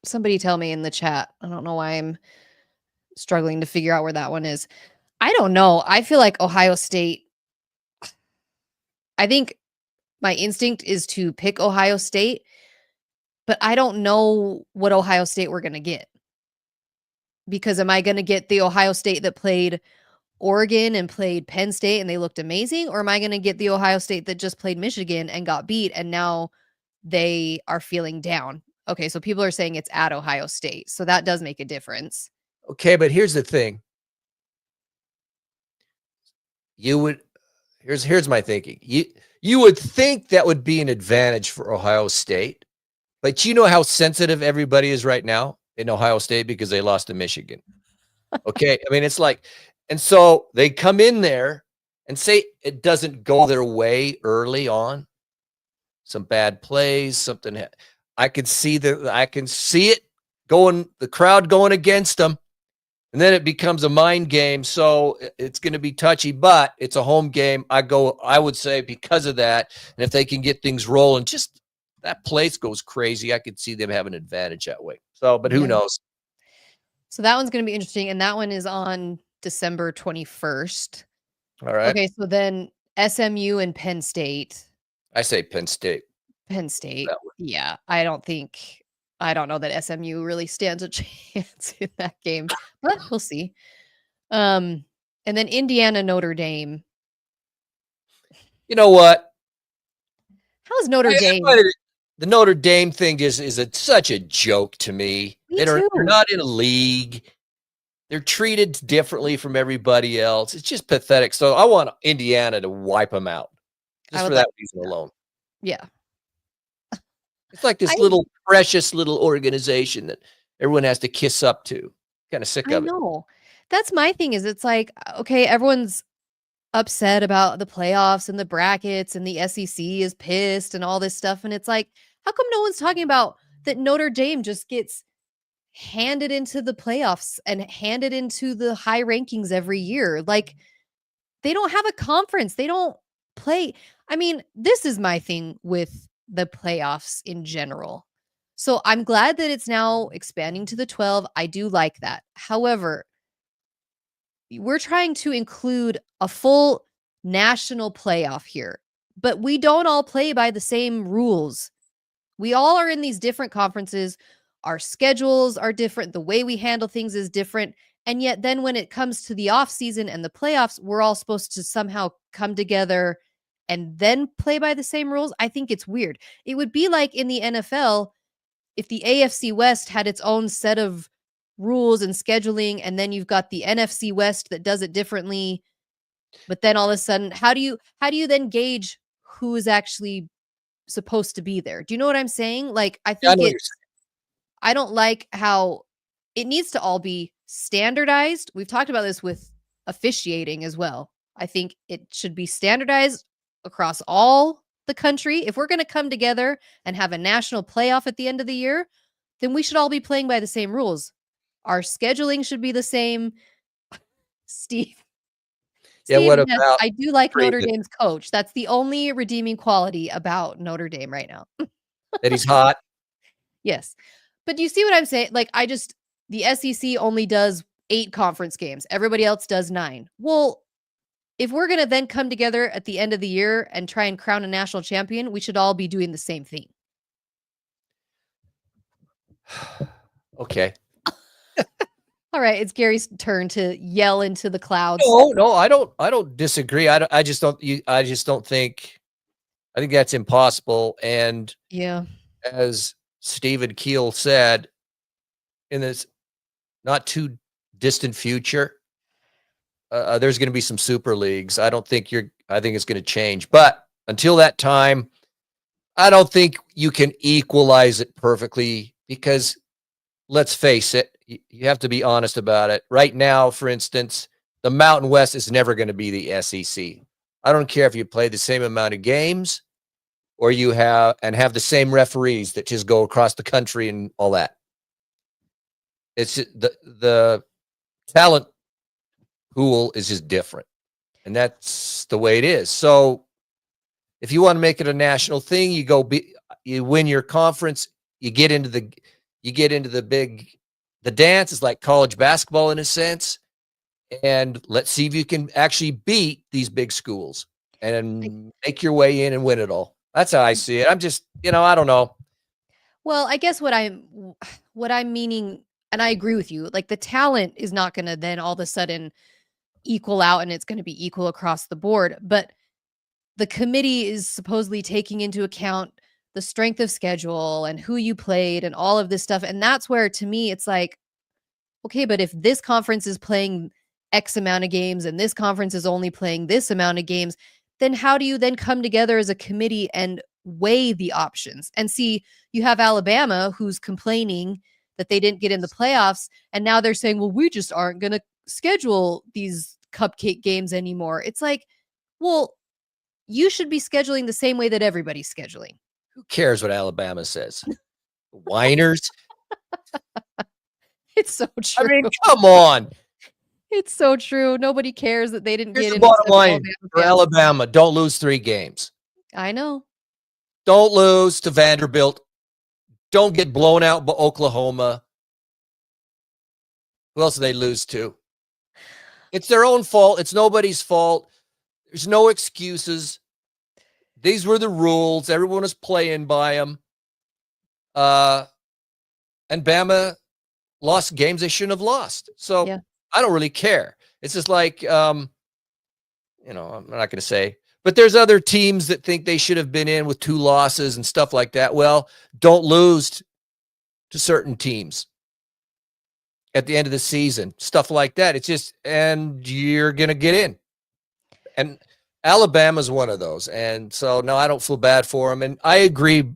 Somebody tell me in the chat. I don't know why I'm struggling to figure out where that one is. I don't know. I feel like Ohio State. I think my instinct is to pick Ohio State, but I don't know what Ohio State we're going to get. Because am I going to get the Ohio State that played Oregon and played Penn State and they looked amazing? Or am I going to get the Ohio State that just played Michigan and got beat and now they are feeling down? Okay, so people are saying it's at Ohio State. So that does make a difference. Okay, but here's the thing. Here's my thinking. You would think that would be an advantage for Ohio State, but you know how sensitive everybody is right now in Ohio State because they lost to Michigan. Okay, it's like, and so they come in there and say it doesn't go their way early on. Some bad plays, something. I can see it going, the crowd going against them. And then it becomes a mind game. So it's going to be touchy, but it's a home game. I would say because of that. And if they can get things rolling, just that place goes crazy. I could see them having an advantage that way. So, but who knows? So that one's going to be interesting. And that one is on December 21st. All right. Okay. So then SMU and Penn State. I say Penn State. Penn State. Yeah. I don't know that SMU really stands a chance in that game, but we'll see. And then Indiana, Notre Dame. You know what? How's Notre Dame? The Notre Dame thing is such a joke to me. They're not in a league. They're treated differently from everybody else. It's just pathetic. So I want Indiana to wipe them out just for that reason alone. Yeah. It's like this little precious little organization that everyone has to kiss up to. Kind of sick I of it. know. That's my thing is it's like, okay, everyone's upset about the playoffs and the brackets and the SEC is pissed and all this stuff. And it's like, how come no one's talking about that Notre Dame just gets handed into the playoffs and handed into the high rankings every year? Like, they don't have a conference. They don't play. I mean, this is my thing with the playoffs in general. So I'm glad that it's now expanding to the 12. I do like that. However, we're trying to include a full national playoff here, but we don't all play by the same rules. We all are in these different conferences. Our schedules are different. The way we handle things is different. And yet, then when it comes to the off season and the playoffs, we're all supposed to somehow come together and then play by the same rules. I think it's weird. It would be like in the NFL if the AFC West had its own set of rules and scheduling, and then you've got the NFC West that does it differently. But then all of a sudden, how do you then gauge who is actually supposed to be there? Do you know what I'm saying? Like, I Yeah, I think know what you're it's I don't like how it needs to all be standardized. We've talked about this with officiating as well. I think it should be standardized across all the country. If we're going to come together and have a national playoff at the end of the year, then we should all be playing by the same rules. Our scheduling should be the same. Steve, Yeah, Steve, what yes, about I do like Notre Creighton? Dame's coach. That's the only redeeming quality about Notre Dame right now. That he's hot? Yes. But do you see what I'm saying? Like, the SEC only does 8 conference games. Everybody else does 9. Well, if we're going to then come together at the end of the year and try and crown a national champion, we should all be doing the same thing. Okay. All right, it's Gary's turn to yell into the clouds. No, I don't disagree. I just don't think. I think that's impossible. And Yeah. as Stephen Keel said, in this not too distant future, there's going to be some super leagues. I think it's going to change. But until that time, I don't think you can equalize it perfectly because let's face it, you have to be honest about it. Right now, for instance, the Mountain West is never going to be the SEC. I don't care if you play the same amount of games or you have the same referees that just go across the country and all that. It's the talent pool is just different, and that's the way it is. So if you want to make it a national thing, you win your conference, you get into the dance. Is like college basketball in a sense, and let's see if you can actually beat these big schools and make your way in and win it all. That's how I see it. I'm just, I don't know. Well, I guess what I'm meaning, and I agree with you, like the talent is not going to then all of a sudden equal out and it's going to be equal across the board. But the committee is supposedly taking into account the strength of schedule and who you played and all of this stuff. And that's where, to me, it's like, okay, but if this conference is playing X amount of games and this conference is only playing this amount of games, then how do you then come together as a committee and weigh the options? And see, you have Alabama who's complaining that they didn't get in the playoffs. And now they're saying, well, we just aren't going to schedule these cupcake games anymore. It's like, well, you should be scheduling the same way that everybody's scheduling. Who cares what Alabama says? Whiners. It's so true. I mean, come on. It's so true. Nobody cares that they didn't Here's get the in. bottom except line Alabama for fans. Alabama. Don't lose 3 games. I know. Don't lose to Vanderbilt. Don't get blown out by Oklahoma. Who else do they lose to? It's their own fault. It's nobody's fault. There's no excuses. These were the rules. Everyone was playing by them. And Bama lost games they shouldn't have lost. So Yeah. I don't really care. It's just like, I'm not going to say, but there's other teams that think they should have been in with 2 losses and stuff like that. Well, don't lose to certain teams at the end of the season, stuff like that. It's just, and you're going to get in. And Alabama's one of those. And so, no, I don't feel bad for them. And I agree,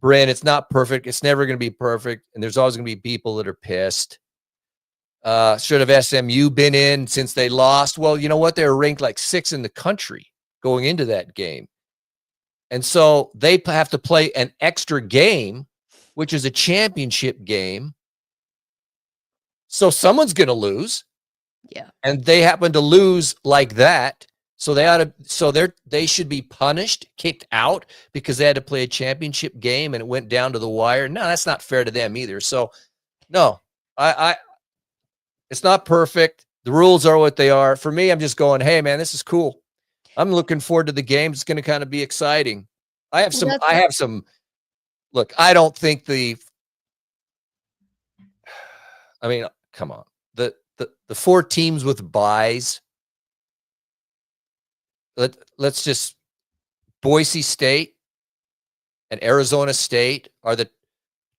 Bryn, it's not perfect. It's never going to be perfect. And there's always going to be people that are pissed. Should have SMU been in since they lost? Well, you know what? They were ranked like 6th in the country going into that game. And so they have to play an extra game, which is a championship game. So someone's going to lose. Yeah. And they happen to lose like that. So they should be punished, kicked out because they had to play a championship game and it went down to the wire. No, that's not fair to them either. So no, it's not perfect. The rules are what they are. For me, I'm just going, hey man, this is cool. I'm looking forward to the game. It's going to kind of be exciting. I have some, look, I don't think come on. The 4 teams with buys. Let's just Boise State and Arizona State are the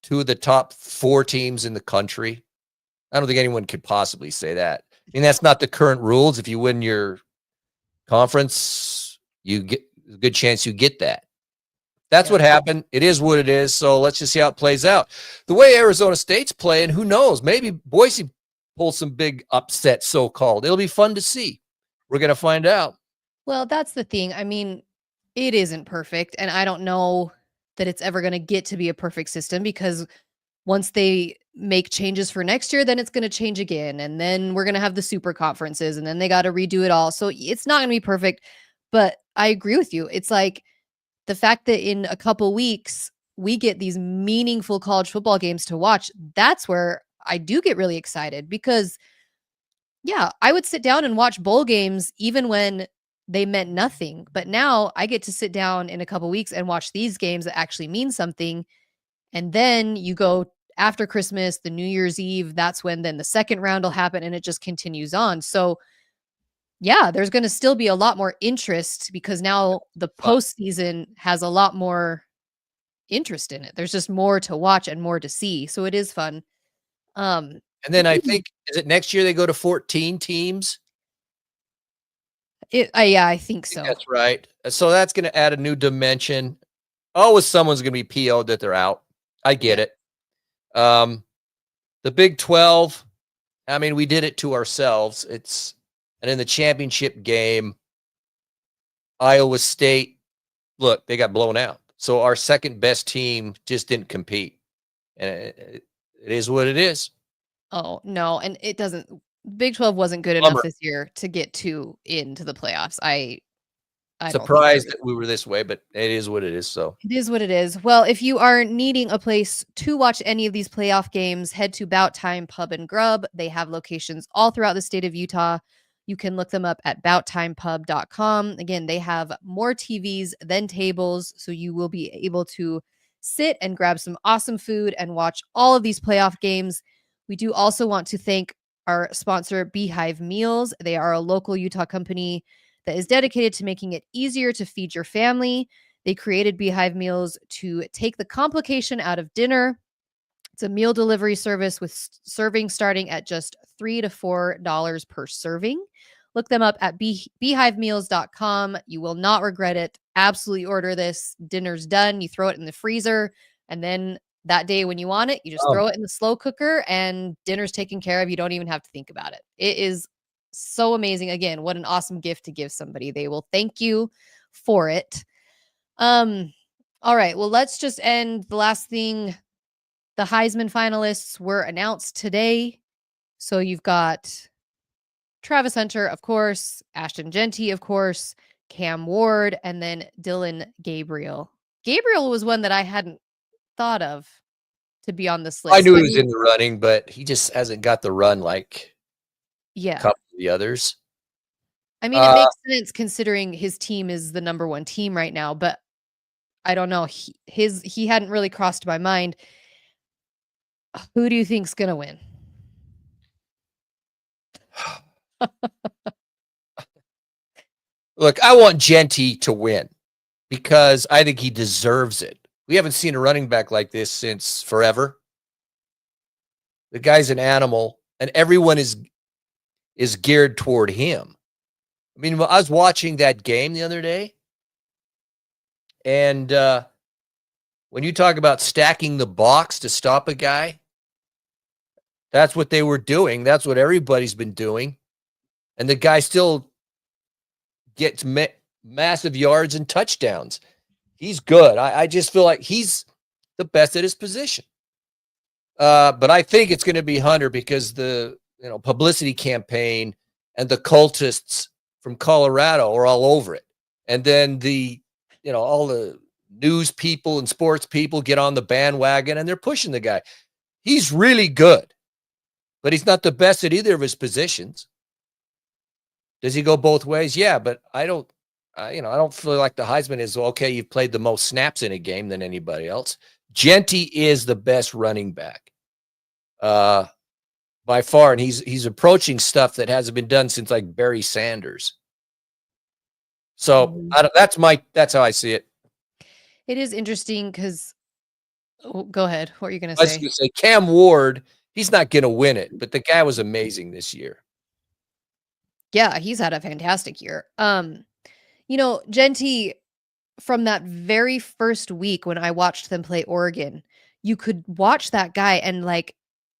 2 of the top 4 teams in the country. I don't think anyone could possibly say that. I mean, that's not the current rules. If you win your conference, you get a good chance you get that. That's what happened. It is what it is. So let's just see how it plays out. The way Arizona State's playing, who knows? Maybe Boise pulls some big upset, so-called. It'll be fun to see. We're going to find out. Well, that's the thing. I mean, it isn't perfect, and I don't know that it's ever going to get to be a perfect system because once they make changes for next year, then it's going to change again, and then we're going to have the super conferences, and then they got to redo it all. So it's not going to be perfect, but I agree with you. It's like the fact that in a couple weeks we get these meaningful college football games to watch. That's where I do get really excited because, yeah, I would sit down and watch bowl games even when they meant nothing. But now I get to sit down in a couple weeks and watch these games that actually mean something. And then you go after Christmas, the New Year's Eve, that's when then the second round will happen and it just continues on. So yeah, there's going to still be a lot more interest because now the postseason has a lot more interest in it. There's just more to watch and more to see. So it is fun. And then I think, is it next year they go to 14 teams? Yeah, I think so. That's right. So that's going to add a new dimension. Always someone's going to be PO'd that they're out. I get it. The Big 12, I mean, we did it to ourselves. And in the championship game, Iowa State, look, they got blown out. So our second best team just didn't compete. And it is what it is. Oh, no. And it doesn't, Big 12 wasn't good enough this year to get into the playoffs. I surprised that we were this way, but it is what it is. So it is what it is. Well, if you are needing a place to watch any of these playoff games, head to Bout Time Pub and Grub. They have locations all throughout the state of Utah. You can look them up at bouttimepub.com. Again, they have more TVs than tables, so you will be able to sit and grab some awesome food and watch all of these playoff games. We do also want to thank our sponsor, Beehive Meals. They are a local Utah company that is dedicated to making it easier to feed your family. They created Beehive Meals to take the complication out of dinner. It's a meal delivery service with serving starting at just $3 to $4 per serving. Look them up at beehivemeals.com. You will not regret it. Absolutely order this. Dinner's done. You throw it in the freezer, and then that day when you want it, you just throw it in the slow cooker and dinner's taken care of. You don't even have to think about it. It is so amazing. Again, what an awesome gift to give somebody. They will thank you for it. All right. Well, let's just end the last thing. The Heisman finalists were announced today. So you've got Travis Hunter, of course, Ashton Genty, of course, Cam Ward, and then Dylan Gabriel. Gabriel was one that I hadn't thought of to be on this list. I knew he was in the running, but he just hasn't got the run like a couple of the others. I mean, it makes sense considering his team is the number 1 team right now, but I don't know. He hadn't really crossed my mind. Who do you think's gonna win? Look, I want Genty to win because I think he deserves it. We haven't seen a running back like this since forever. The guy's an animal, and everyone is geared toward him. I mean, I was watching that game the other day, and when you talk about stacking the box to stop a guy, That's what they were doing. That's what everybody's been doing. And the guy still gets massive yards and touchdowns. He's good. I just feel like he's the best at his position. But I think it's going to be Hunter because the publicity campaign and the cultists from Colorado are all over it. And then all the news people and sports people get on the bandwagon and they're pushing the guy. He's really good, but he's not the best at either of his positions. Does he go both ways? Yeah, but I don't feel like the Heisman is, okay, you've played the most snaps in a game than anybody else. Genty is the best running back by far, and he's approaching stuff that hasn't been done since like Barry Sanders. So that's how I see it. It is interesting because go ahead. What are you going to I was say? going to say Cam Ward, he's not going to win it, but the guy was amazing this year. Yeah, he's had a fantastic year. Genty, from that very first week when I watched them play Oregon, you could watch that guy and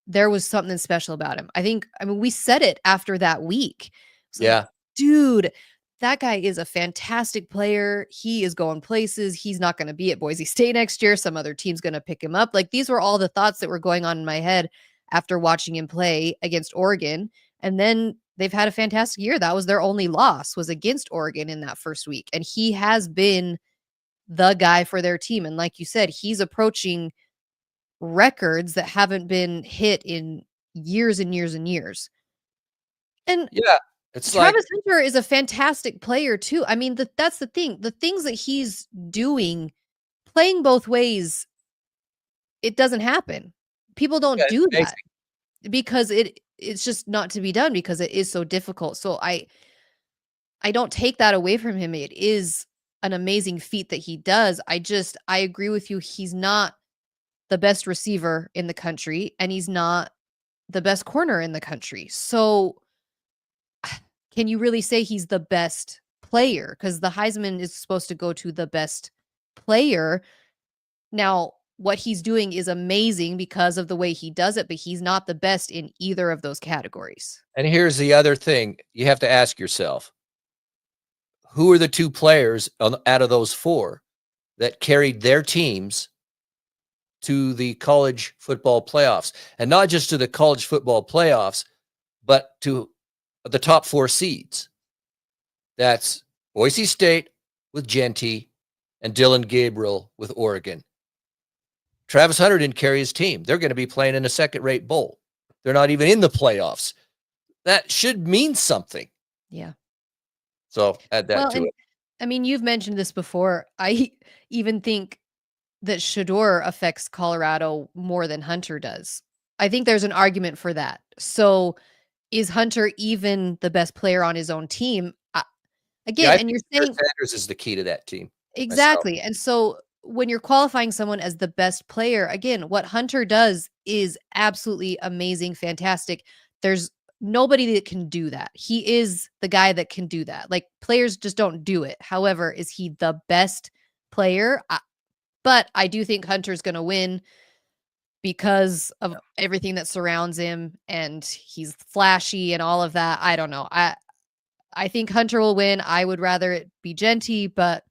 there was something special about him. I mean, we said it after that week. Yeah. Dude, that guy is a fantastic player. He is going places. He's not going to be at Boise State next year. Some other team's going to pick him up. These were all the thoughts that were going on in my head after watching him play against Oregon. And then they've had a fantastic year. That was their only loss, was against Oregon in that first week. And he has been the guy for their team. And like you said, he's approaching records that haven't been hit in years and years and years. And yeah, it's Travis Hunter is a fantastic player too. I mean, that's the thing. The things that he's doing, playing both ways, it doesn't happen. People don't do that because it's just not to be done because it is so difficult. So I don't take that away from him. It is an amazing feat that he does. I agree with you. He's not the best receiver in the country, and he's not the best corner in the country. So can you really say he's the best player? Because the Heisman is supposed to go to the best player. Now, what he's doing is amazing because of the way he does it, but he's not the best in either of those categories. And here's the other thing. You have to ask yourself, who are the two players out of those four that carried their teams to the college football playoffs? And not just to the college football playoffs, but to the top four seeds. That's Boise State with Genty and Dylan Gabriel with Oregon. Travis Hunter didn't carry his team. They're going to be playing in a second-rate bowl. They're not even in the playoffs. That should mean something. Yeah. So add that to it. I mean, you've mentioned this before. I even think that Shedeur affects Colorado more than Hunter does. I think there's an argument for that. So is Hunter even the best player on his own team? Again, and you're saying Sanders is the key to that team. Exactly. Myself. And so when you're qualifying someone as the best player, again, what Hunter does is absolutely amazing, fantastic. There's nobody that can do that. He is the guy that can do that. Players just don't do it. However, is he the best player? But I do think Hunter's going to win because of everything that surrounds him, and he's flashy and all of that. I don't know. I think Hunter will win. I would rather it be Genty, but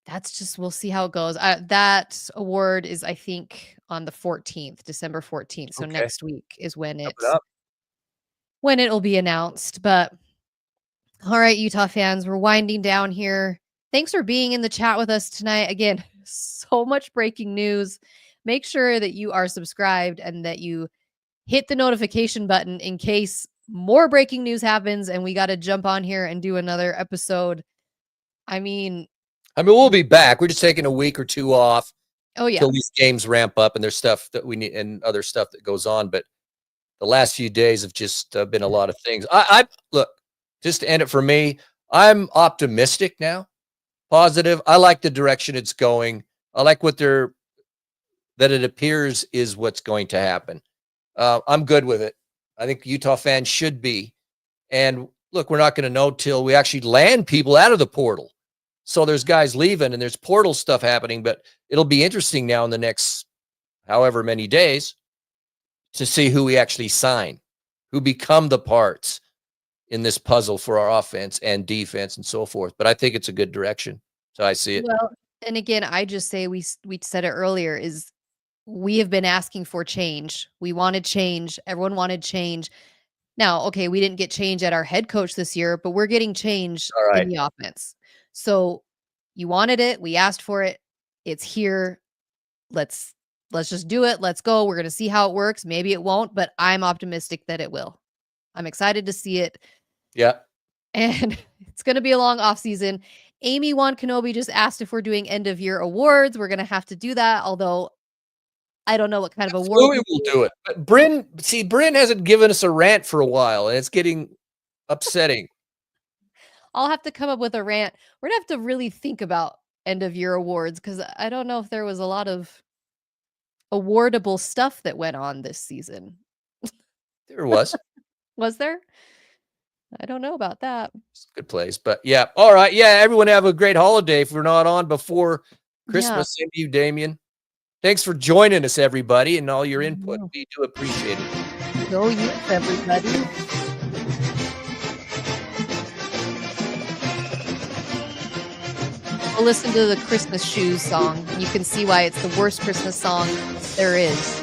that's just, we'll see how it goes. That award is, I think, on the 14th, December 14th. So next week is when it'll be announced. But all right, Utah fans, we're winding down here. Thanks for being in the chat with us tonight. Again, so much breaking news. Make sure that you are subscribed and that you hit the notification button in case more breaking news happens and we got to jump on here and do another episode. I mean, we'll be back. We're just taking a week or two off. Oh yeah. Until these games ramp up and there's stuff that we need and other stuff that goes on. But the last few days have just been a lot of things. I look, just to end it for me, I'm optimistic now, positive. I like the direction it's going. I like that it appears is what's going to happen. I'm good with it. I think Utah fans should be. And look, we're not going to know till we actually land people out of the portal. So there's guys leaving and there's portal stuff happening, but it'll be interesting now in the next however many days to see who we actually sign, who become the parts in this puzzle for our offense and defense and so forth. But I think it's a good direction. So I see it. Well, and again, I just say we said it earlier is we have been asking for change. We wanted change. Everyone wanted change. Now, okay, we didn't get change at our head coach this year, but we're getting change All in right. the offense. So you wanted it. We asked for it. It's here. Let's just do it. Let's go. We're going to see how it works. Maybe it won't, but I'm optimistic that it will. I'm excited to see it. Yeah. And it's going to be a long off season. Amy Wan Kenobi just asked if we're doing end of year awards. We're going to have to do that, although I don't know what kind of award. Absolutely, we'll do it. But Bryn hasn't given us a rant for a while, and it's getting upsetting. I'll have to come up with a rant. We're going to have to really think about end of year awards because I don't know if there was a lot of awardable stuff that went on this season. There was. Was there? I don't know about that. It's a good place. But yeah. All right. Yeah. Everyone have a great holiday if we're not on before Christmas. Same to you, Damien. Thanks for joining us, everybody, and all your input. We do appreciate it. Go Utes, everybody. We'll listen to the Christmas Shoes song. You can see why it's the worst Christmas song there is.